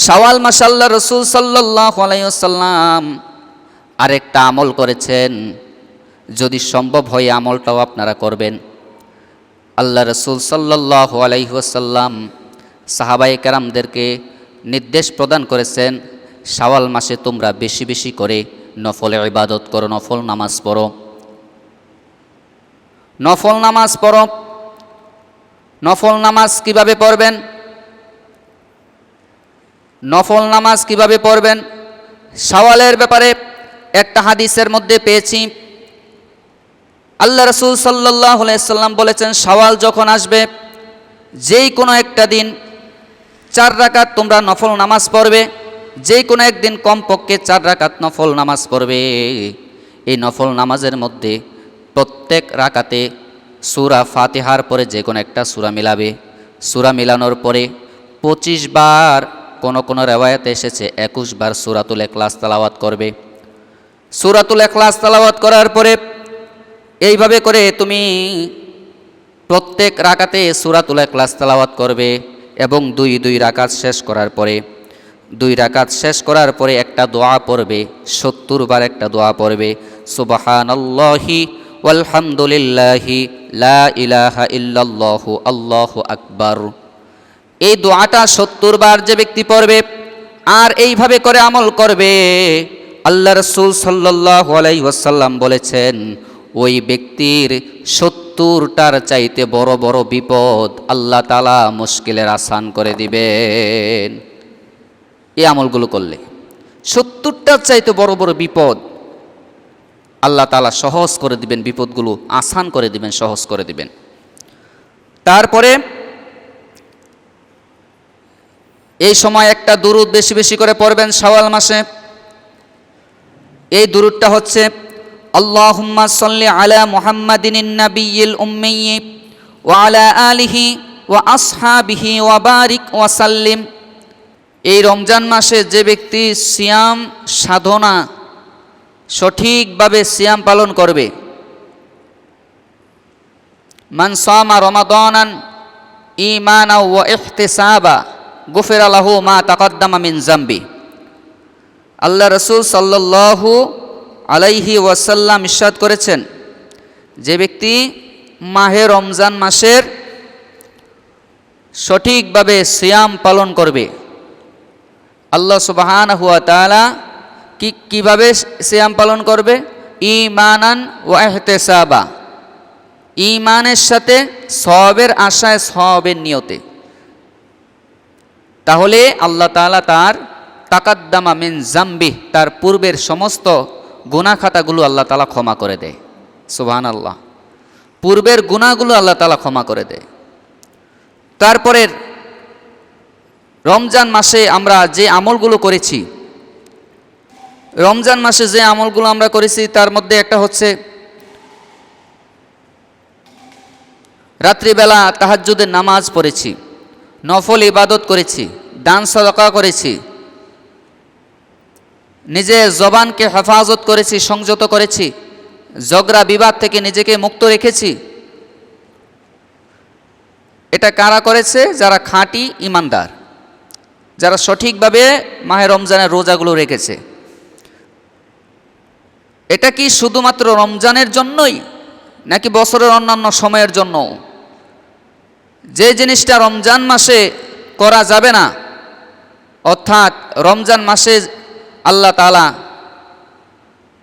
শাওয়াল মাসে আল্লাহ রসুল সাল্লাল্লাহু আলাইহি ওয়াসাল্লাম আরেকটা আমল করেছেন, যদি সম্ভব হয় আমলটাও আপনারা করবেন। আল্লাহ রসুল সাল্লাল্লাহু আলাইহি ওয়াসাল্লাম সাহাবায়ে কেরামদেরকে নির্দেশ প্রদান করেছেন, শাওয়াল মাসে তোমরা বেশি বেশি করে নফল ইবাদত করো, নফল নামাজ পড়ো। নফল নামাজ পড়ো। নফল নামাজ কিভাবে পড়বেন? নফল নামাজ কিভাবে পড়বেন? শাওয়ালের ব্যাপারে একটা হাদিসের মধ্যে পেয়েছি, আল্লাহ রসুল সাল্লাল্লাহু আলাইহি ওয়াসাল্লাম বলেছেন, শাওয়াল যখন আসবে যেই কোনো একটা দিন 4 রাকাত তোমরা নফল নামাজ পড়বে, যেই কোনো একদিন কমপক্ষে 4 রাকাত নফল নামাজ পড়বে। এই নফল নামাজের মধ্যে প্রত্যেক রাকাতে সূরা ফাতিহার পরে যে কোনো একটা সূরা মিলাবে। সূরা মিলানোর পরে 25 বার, কোন রেওয়ায়াতে এসেছে 21 বার সূরাতুল ইখলাস তেলাওয়াত করবে। সূরাতুল ইখলাস তেলাওয়াত করার পরে এইভাবে করে তুমি প্রত্যেক রাকাতে সূরাতুল ইখলাস তেলাওয়াত করবে এবং 2 রাকাত শেষ করার পরে 2 রাকাত শেষ করার পরে একটা দোয়া পড়বে, 70 বার একটা দোয়া পড়বে, সুবহানাল্লাহি ওয়ালহামদুলিল্লাহি লা ইলাহা ইল্লাল্লাহু আল্লাহু আকবার। এই দোয়াটা 70 বার যে ব্যক্তি পড়বে আর এইভাবে করে আমল করবে, আল্লাহ রাসূল সাল্লাল্লাহু আলাইহি ওয়াসাল্লাম বলেছেন, ওই ব্যক্তির 70টার চাইতে বড় বড় বিপদ আল্লাহ তাআলা মুশকিলের আসান করে দিবেন। এই আমলগুলো করলে 70টার চাইতে বড় বড় বিপদ আল্লাহ তাআলা সহজ করে দিবেন, বিপদগুলো আসান করে দিবেন, সহজ করে দিবেন। তারপরে এই সময় একটা দুরূদ বেশি বেশি করে পড়বেন শাওয়াল মাসে। এই দুরূদটা হচ্ছে, আল্লাহুম্মা সাল্লি আলা মুহাম্মাদিন নাবিয়্যিল উম্মিয়্যি ওয়া আলা আলিহি ওয়া আসহাবিহি ওয়া বারিক ওয়া সাল্লিম। এই রমজান মাসে যে ব্যক্তি সিয়াম সাধনা সঠিকভাবে সিয়াম পালন করবে, মান সামা রমাদানান ঈমানা ওয়া ইহতিসাবা গুফিরা লাহু মা তাকাদ্দামা মিন যামবি। আল্লাহ রাসূল সাল্লাল্লাহু আলাইহি ওয়াসাল্লাম ইরশাদ করেছেন, যে ব্যক্তি মাহে রমজান মাসের সঠিকভাবে সিয়াম পালন করবে, আল্লাহ সুবহানাহু ওয়া তাআলা কিভাবে সিয়াম পালন করবে? ঈমানান ওয়া ইহতিসাবা, ঈমানের সাথে সওয়াবের আশায়, সওয়াবের নিয়তে। তাহলে আল্লাহ তাআলা তার তাকাদ্দামা মিন যামবি, তার পূর্বের সমস্ত গুনাহ খাতাগুলো আল্লাহ তাআলা ক্ষমা করে দেয়। সুবহানাল্লাহ, পূর্বের গুনাহগুলো আল্লাহ তাআলা ক্ষমা করে দেয়। তারপরে রমজান মাসে আমরা যে আমলগুলো করেছি, রমজান মাসে যে আমলগুলো আমরা করেছি তার মধ্যে একটা হচ্ছে, রাত্রিবেলা তাহাজ্জুদের নামাজ পড়েছি, নফল ইবাদত করেছি, দান সাদাকা করেছি, নিজের জবানকে হেফাজত করেছি, সংযত করেছি, ঝগড়া বিবাদ থেকে নিজেকে মুক্ত রেখেছি। এটা কারা করেছে? যারা খাঁটি ইমানদার, যারা সঠিকভাবে মাহে রমজানের রোজাগুলো রেখেছে। এটা কি শুধুমাত্র রমজানের জন্যই নাকি বছরের অন্যান্য সময়ের জন্য? যে জিনিসটা রমজান মাসে করা যাবে না, অর্থাৎ রমজান মাসে আল্লাহ তাআলা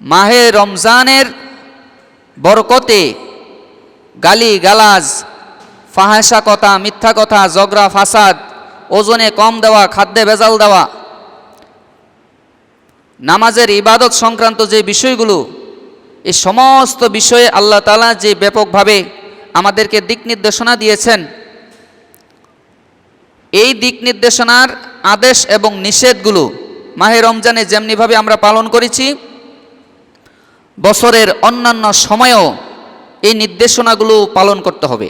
মাহে রমজানের বরকতে গালি গালাজ, ফাহেসা কথা, মিথ্যা কথা, ঝগড়া ফাসাদ, ওজনে কম দেওয়া, খাদ্যে ভেজাল দেওয়া, নামাজের ইবাদত সংক্রান্ত যে বিষয়গুলো, এই সমস্ত বিষয়ে আল্লাহ তাআলা যে ব্যাপকভাবে আমাদেরকে দিক নির্দেশনা দিয়েছেন, এই দিক নির্দেশনার আদেশ এবং নিষেধগুলো মাহে রমজানে যেমনিভাবে আমরা পালন করেছি, বছরের অন্যান্য সময়েও এই নির্দেশনাগুলো পালন করতে হবে।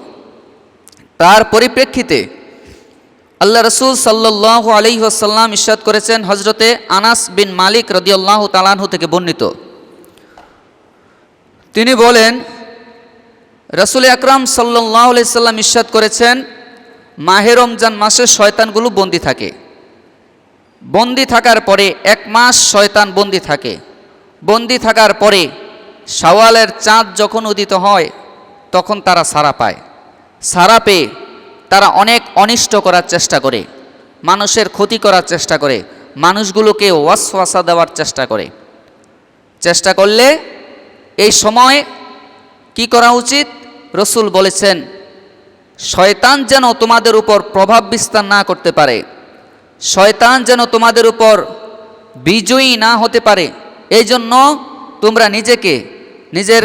তার পরিপ্রেক্ষিতে আল্লাহ রাসূল সাল্লাল্লাহু আলাইহি ওয়াসাল্লাম ইরশাদ করেছেন, হযরতে আনাস বিন মালিক রাদিয়াল্লাহু তাআলা আনহু থেকে বর্ণিত, তিনি বলেন, রাসূল আকরাম সাল্লাল্লাহু আলাইহি ওয়াসাল্লাম ইরশাদ করেছেন, মাহে রমজান মাসে শয়তানগুলো বন্দী থাকে। বন্দি থাকার পরে 1 মাস শয়তান বন্দি থাকে। বন্দি থাকার পরে শাওয়ালের চাঁদ যখন উদিত হয় তখন তারা ছাড়া পায়। ছাড়া পেয়ে তারা অনেক অনিষ্ট করার চেষ্টা করে, মানুষের ক্ষতি করার চেষ্টা করে, মানুষগুলোকে ওয়াসওয়াসা দেওয়ার চেষ্টা করলে এই সময় কি করা উচিত? রসুল বলেছেন, শয়তান যেন তোমাদের উপর প্রভাব বিস্তার না করতে পারে, শয়তান যেন তোমাদের উপর বিজয়ী না হতে পারে, এই জন্য তোমরা নিজের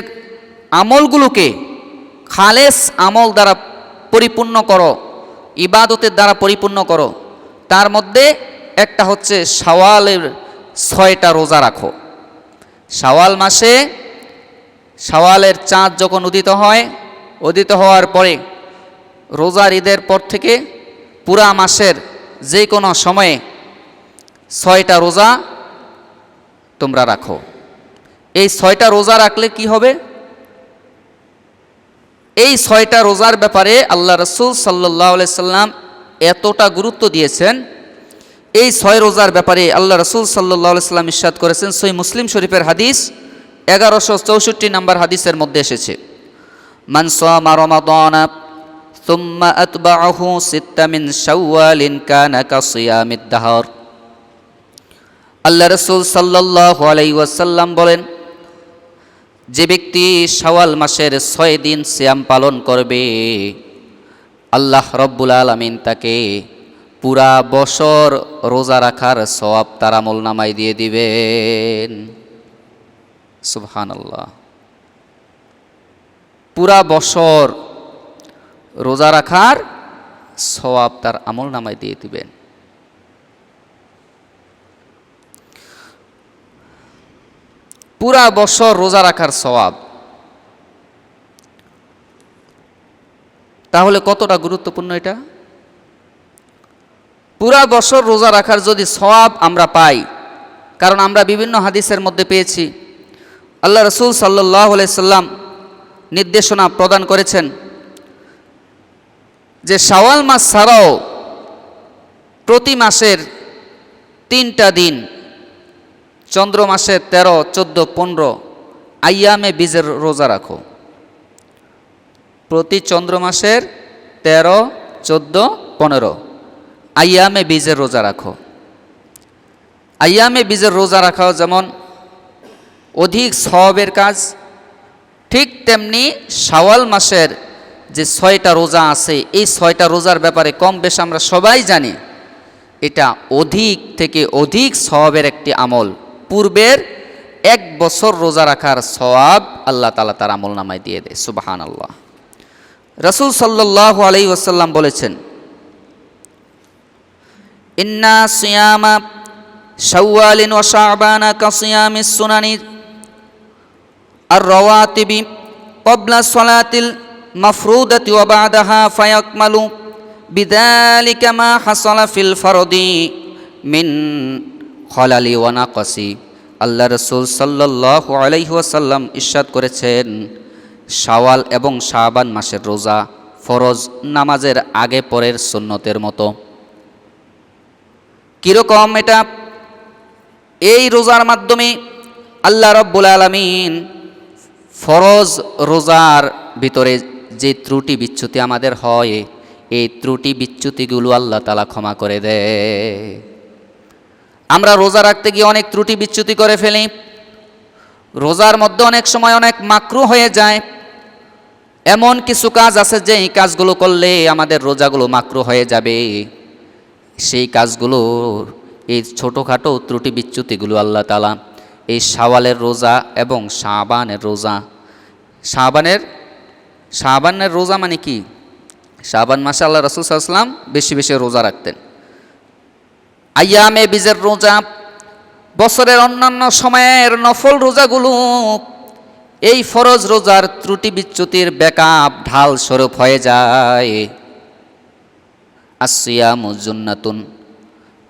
আমলগুলোকে খালেস আমল দ্বারা পরিপূর্ণ করো, ইবাদতের দ্বারা পরিপূর্ণ করো। তার মধ্যে একটা হচ্ছে শাওয়ালের 6টা রোজা রাখো। শাওয়াল মাসে শাওয়ালের চাঁদ যখন উদিত হয়, উদিত হওয়ার পরে রোজার ঈদের পর থেকে পুরা মাসের যে কোনো সময়ে 6টা রোজা তোমরা রাখো। এই 6টা রোজা রাখলে কি হবে? এই 6টা রোজার ব্যাপারে আল্লাহ রসুল সাল্লাল্লাহু আলাইহি সাল্লাম এতটা গুরুত্ব দিয়েছেন। এই 6 রোজার ব্যাপারে আল্লাহ রসুল সাল্লাল্লাহু আলাইহি সাল্লাম ইরশাদ করেছেন, সহিহ মুসলিম শরীফের হাদিস 1164 নম্বর হাদিসের মধ্যে এসেছে, মান সামা রমাদানা সুম্মা আতবাআহু সিত্তা মিন শাওয়ালিন কানা কাসিয়ামিদ দাহর। আল্লাহ রসুল সাল্লাল্লাহু আলাইহি ওয়াসাল্লাম বলেন, যে ব্যক্তি শাওয়াল মাসের 6 দিন সিয়াম পালন করবে, আল্লাহ রব্বুল আলামিন তাকে পুরা বছর রোজা রাখার সওয়াব তার আমলনামায় দিয়ে দিবেন। সুবহানাল্লাহ। পুরা বছর রোজা রাখার সওয়াব তার আমলনামায় দিয়ে দিবেন। পুরা বছর রোজা রাখার সওয়াব, তাহলে কতটা গুরুত্বপূর্ণ এটা? পুরা বছর রোজা রাখার যদি সওয়াব আমরা পাই, কারণ আমরা বিভিন্ন হাদিসের মধ্যে পেয়েছি আল্লাহ রসুল সাল্লাল্লাহু আলাইহি সাল্লাম নির্দেশনা প্রদান করেছেন যে শাওয়াল মাস ছাড়াও প্রতি মাসের 3টা দিন, চন্দ্র মাসে 13, 14, 15 আইয়ামে বীজের রোজা রাখো। প্রতি চন্দ্র মাসের 13, 14, 15 আইয়ামে বীজের রোজা রাখো। আইয়ামে বীজের রোজা রাখাও যেমন অধিক সওয়াবের কাজ, ঠিক তেমনি শাওয়াল মাসের যে 6টা রোজা আছে, এই 6টা রোজার ব্যাপারে কম বেশ আমরা সবাই জানি, এটা অধিক থেকে অধিক সওয়াবের একটি আমল। পূর্বের 1 বছর রোজা রাখার সওয়াব আল্লাহ তাআলা তার আমলনামায় দিয়ে দেয়। সুবহানাল্লাহ। রাসূল সাল্লাল্লাহু আলাইহি ওয়াসাল্লাম বলেছেন, ইন্না সিয়ামা শাওয়ালিন ওয়া শাবানা কাসিয়ামিস সুনানি আর রাওয়াতিবি ক্বাবলা সালাতিল মাফরুদাতি ওয়া বা'দাহা ফায়াকমালু বিযালিকা মা হাসালা ফিল ফরদি মিন খলালি ওয়া নাকসি। আল্লাহ রসুল সাল্লাল্লাহু আলাইহি ওয়াসাল্লাম ইরশাদ করেছেন, শাওয়াল এবং শাবান মাসের রোজা ফরজ নামাজের আগে পরের সুন্নতের মতো। কীরকম এটা? এই রোজার মাধ্যমে আল্লাহ রব্বুল আলামিন ফরজ রোজার ভিতরে যে ত্রুটি বিচ্যুতি আমাদের হয়, এই ত্রুটি বিচ্যুতিগুলো আল্লাহ তাআলা ক্ষমা করে দেয়। আমরা রোজা রাখতে গিয়ে অনেক ত্রুটি বিচ্যুতি করে ফেলি, রোজার মধ্যে অনেক সময় অনেক মাকরুহ হয়ে যায়। এমন কিছু কাজ আছে যে এই কাজগুলো করলে আমাদের রোজাগুলো মাকরুহ হয়ে যাবে। সেই কাজগুলো, এই ছোটোখাটো ত্রুটি বিচ্যুতিগুলো আল্লাহ তাআলা এই শাওয়ালের রোজা এবং শাবানের রোজা, শাবানের রোজা মানে কি? শাবান মাসে আল্লাহ রাসূল সাল্লাল্লাহু আলাইহি ওয়াসাল্লাম বেশি বেশি রোজা রাখতেন। আইয়ামে বীজের রোজা, বছরের অন্যান্য সময়ের নফল রোজাগুলো এই ফরজ রোজার ত্রুটি বিচ্যুতির ব্যাকআপ ঢাল স্বরূপ হয়ে যায়। আসিয়ামু জুন্নাতুন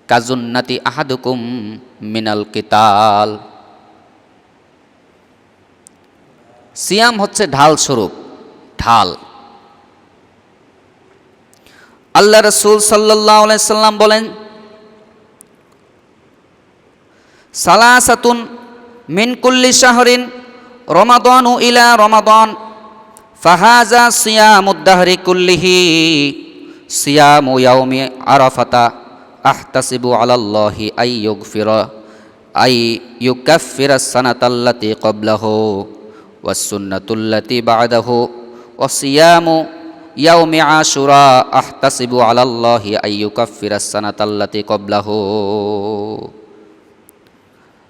কাজুন্নাতি আহাদুকুম মিনাল কিতাল। সিয়াম হচ্ছে ঢাল স্বরূপ, ঢাল। আল্লাহ রাসূল সাল্লাল্লাহু আলাইহি সাল্লাম বলেন, সালাসাতুন মিন কুল্লি শাহরিন রমাদানু ইলা রমাদান ফাহাজা সিয়ামুদ দাহরি কুল্লিহি সিয়ামু ইয়াউমি আরাফাতা আহতাসিবু আলাল্লাহি আই ইউকাফিরা সানাতাল্লাতি ক্বাবলাহু ওয়াস সুন্নাতুল্লাতি বা'দাহু ওয়া সিয়ামু ইয়াউমি আশুরা আহতাসিবু আলাল্লাহি আই ইউকাফিরা সানাতাল্লাতি ক্বাবলাহু।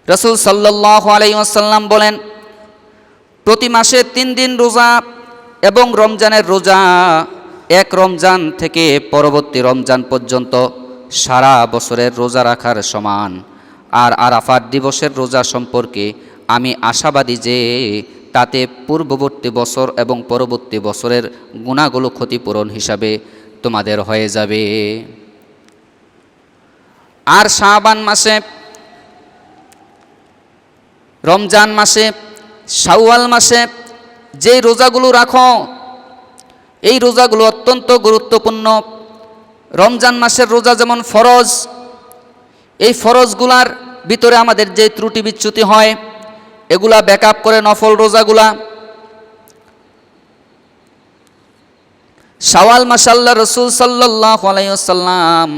রাসূল সাল্লাল্লাহু আলাইহি ওয়াসাল্লাম বলেন, প্রতি মাসে 3 দিন রোজা এবং রমজানের রোজা এক রমজান থেকে পরবর্তী রমজান পর্যন্ত সারা বছরের রোজা রাখার সমান। আর আরাফাত দিবসের রোজা সম্পর্কে আমি আশাবাদী যে তাতে পূর্ববর্তী বছর এবং পরবর্তী বছরের গুনাহগুলো ক্ষতিপূরণ হিসাবে তোমাদের হয়ে যাবে। আর শাবান মাসে, রমজান মাসে, শাওয়াল মাসে যে রোজাগুলো রাখো, এই রোজাগুলো অত্যন্ত গুরুত্বপূর্ণ। রমজান মাসের রোজা যেমন ফরজ, এই ফরজগুলার ভিতরে আমাদের যে ত্রুটি বিচ্যুতি হয় এগুলা ব্যাকআপ করে নফল রোজাগুলা। শাওয়াল মাসে আল্লাহ রাসূল সাল্লাল্লাহু আলাইহি ওয়াসাল্লাম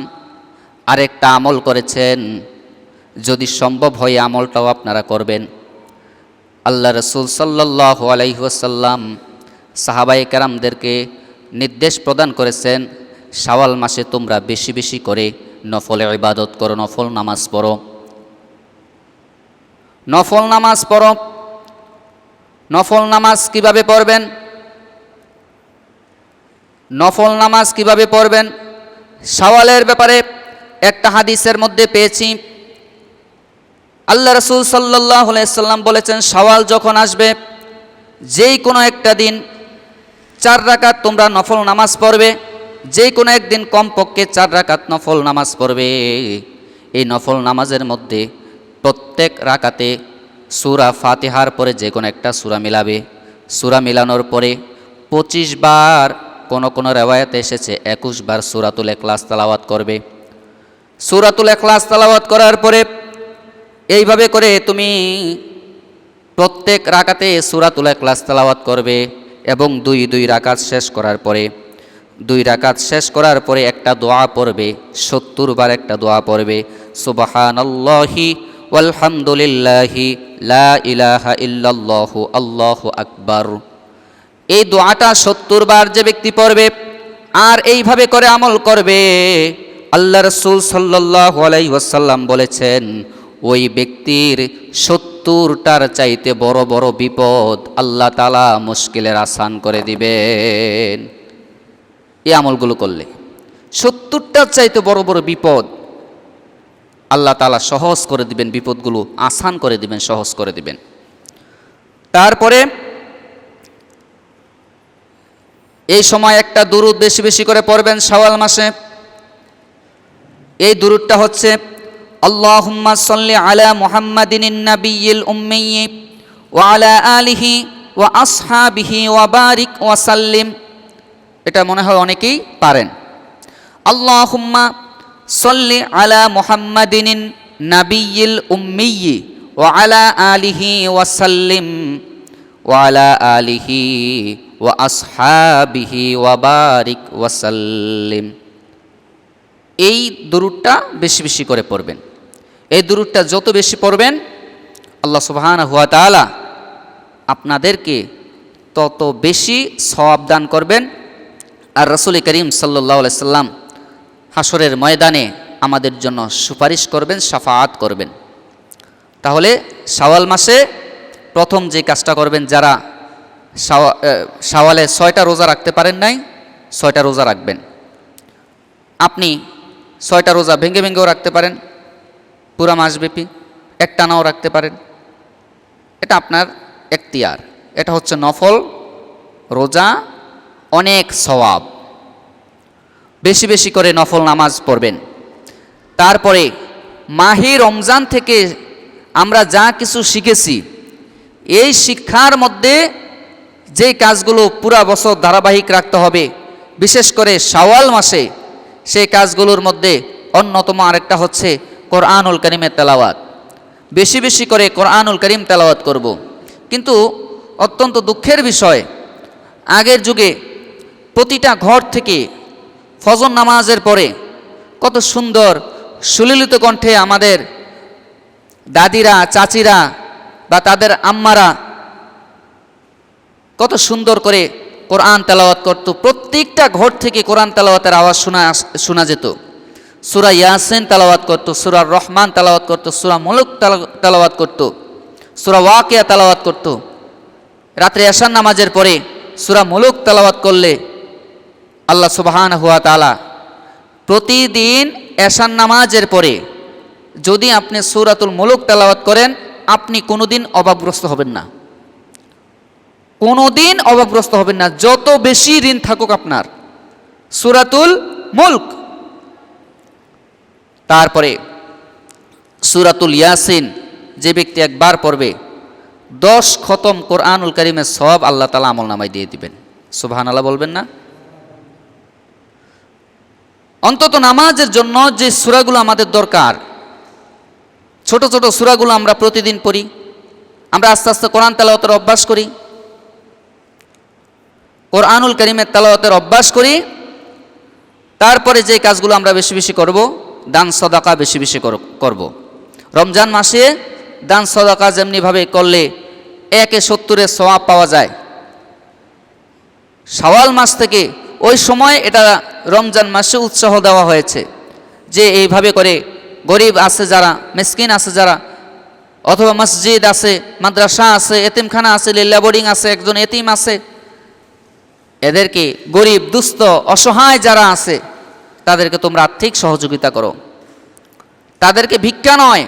আরেকটা আমল করেছেন, যদি সম্ভব হয় আমলটাও আপনারা করবেন। আল্লাহ রাসূল সাল্লাল্লাহু আলাইহি ওয়াসাল্লাম সাহাবায়ে কেরামদেরকে নির্দেশ প্রদান করেছেন, শাওয়াল মাসে তোমরা বেশি বেশি করে নফল ইবাদত করো, নফল নামাজ পড়ো, নফল নামাজ পড়ো। নফল নামাজ কিভাবে পড়বেন? নফল নামাজ কিভাবে পড়বেন? শাওয়ালের ব্যাপারে একটা হাদিসের মধ্যে পেয়েছি, আল্লাহ রাসূল সাল্লাল্লাহু আলাইহি ওয়াসাল্লাম বলেছেন, শাওয়াল যখন আসবে যেই কোনো একটা দিন 4 রাকাত তোমরা নফল নামাজ পড়বে, যেই কোনো একদিন কমপক্ষে 4 রাকাত নফল নামাজ পড়বে। এই নফল নামাজের মধ্যে প্রত্যেক রাকাতে সূরা ফাতিহার পরে যে কোনো একটা সূরা মিলাবে। সূরা মিলানোর পরে 25 বার, কোন কোন রিওয়ায়াতে এসেছে 21 বার সূরাতুল ইখলাস তেলাওয়াত করবে। সূরাতুল ইখলাস তেলাওয়াত করার পরে এইভাবে করে তুমি প্রত্যেক রাকাতে সূরাতুল ইখলাস তেলাওয়াত করবে এবং 2 রাকাত শেষ করার পরে 2 রাকাত শেষ করার পরে একটা দোয়া পড়বে, 70 বার একটা দোয়া পড়বে, সুবহানাল্লাহি ওয়ালহামদুলিল্লাহি লা ইলাহা ইল্লাল্লাহু আল্লাহু আকবার। এই দোয়াটা 70 বার যে ব্যক্তি পড়বে আর এইভাবে করে আমল করবে, আল্লাহ রাসূল সাল্লাল্লাহু আলাইহি ওয়াসাল্লাম বলেছেন ওই ব্যক্তির 70টার চাইতে বড় বড় বিপদ আল্লাহ তাআলা মুশকিলের আসান করে দিবেন। এই আমলগুলো করলে 70টার চাইতে বড় বড় বিপদ আল্লাহ তাআলা সহজ করে দিবেন, বিপদগুলো আসান করে দিবেন, সহজ করে দিবেন। তারপরে এই সময় একটা দুরূদ বেশি বেশি করে পড়বেন শাওয়াল মাসে। এই দুরূদটা হচ্ছে আল্লাহুম্মা সাল্লি আলা মুহাম্মাদিন নাবিয়্যিল উম্মিয়্যি ওয়া আলা আলিহি ওয়া আসহাবিহি ওয়া বারিক ওয়া সাল্লিম। এটা মনে হয় অনেকেই পারেন। আল্লাহুম্মা সাল্লি আলা মুহাম্মাদিন নাবিয়্যিল উম্মিয়্যি ওয়া আলা আলিহি ওয়া সাল্লিম ওয়া আলা আলিহি ওয়া আসহাবিহি ওয়া বারিক ওয়া সাল্লিম। এই দুরূদটা বেশি বেশি করে পড়বেন। এই দুরূদটা যত বেশি পড়বেন আল্লাহ সুবহানাহু ওয়া তাআলা আপনাদেরকে তত বেশি সওয়াব দান করবেন। আর রাসূল করিম সাল্লাল্লাহু আলাইহি সাল্লাম হাসরের ময়দানে আমাদের জন্য সুপারিশ করবেন, শাফাআত করবেন। তাহলে শাওয়াল মাসে প্রথম যে কাজটা করবেন, যারা শাওয়ালে 6টা রোজা রাখতে পারেন নাই, 6টা রোজা রাখবেন। আপনি 6টা রোজা ভেঙে ভেঙেও রাখতে পারেন, পুরা মাসব্যাপী একটানাও রাখতে পারেন, এটা আপনার এখতিয়ার। এটা হচ্ছে নফল রোজা, অনেক সওয়াব। বেশি বেশি করে নফল নামাজ পড়বেন। তারপরে মাহে রমজান থেকে আমরা যা কিছু শিখেছি, এই শিক্ষার মধ্যে যে কাজগুলো পুরা বছর ধারাবাহিক রাখতে হবে, বিশেষ করে শাওয়াল মাসে, সেই কাজগুলোর মধ্যে অন্যতম আরেকটা হচ্ছে কোরআনুল কারীমের তেলাওয়াত। বেশি বেশি করে কোরআনুল কারীম তেলাওয়াত করব। কিন্তু অত্যন্ত দুঃখের বিষয়, আগের যুগে প্রতিটা ঘর থেকে ফজর নামাজের পরে কত সুন্দর সুললিত কণ্ঠে আমাদের দাদিরা, চাচিরা বা তাদের আম্মারা কত সুন্দর করে কোরআন তেলাওয়াত করত। প্রত্যেকটা ঘর থেকে কোরআন তেলাওয়াতের আওয়াজ শোনা যেত। সূরা ইয়াসিন তেলাওয়াত করত, সূরা রহমান তেলাওয়াত করত, সূরা মুলক তেলাওয়াত করত, সূরা ওয়াকিয়া তেলাওয়াত করত। রাত্রে এশার নামাজের পরে সূরা মুলক তেলাওয়াত করলে আল্লাহ সুবহানাহু ওয়া তাআলা প্রতিদিন এশার নামাজের পরে যদি আপনি সূরাতুল মুলক তেলাওয়াত করেন, আপনি কোনোদিন অভাবগ্রস্ত হবেন না, কোনোদিন অভাবগ্রস্ত হবেন না, যত বেশি ঋণ থাকুক আপনার। সূরাতুল মুলক, তারপরে সূরাতুল ইয়াসিন যে ব্যক্তি একবার পড়বে 10 খতম কোরআনুল কারীমের সওয়াব আল্লাহ তাআলা আমলনামায় দিয়ে দিবেন। সুবহানাল্লাহ বলবেন না? অন্তত নামাজের জন্য যে সূরাগুলো আমাদের দরকার, ছোট ছোট সূরাগুলো আমরা প্রতিদিন পড়ি, আমরা আস্তে আস্তে কোরআন তেলাওয়াতের অভ্যাস করি, কোরআনুল কারীমের তেলাওয়াতের অভ্যাস করি। তারপরে যে কাজগুলো আমরা বেশি বেশি করব, দান সদাকা বেশি বেশি করব। রমজান মাসে দান সদাকা যেমনিভাবে করলে 1/70 সওয়াব পাওয়া যায়, শাওয়াল মাস থেকে ওই সময় এটা রমজান মাসে উৎসাহ দেওয়া হয়েছে যে এইভাবে করে গরিব আছে যারা, মিসকিন আছে যারা, অথবা মসজিদ আছে, মাদ্রাসা আছে, এতিমখানা আছে, লিল্লা বোর্ডিং আছে, একজন এতিম আছে, এদেরকে গরিব দুস্থ অসহায় যারা আছে তাদেরকে তোমরা আর্থিক সহযোগিতা করো। তাদেরকে ভিক্ষা নয়,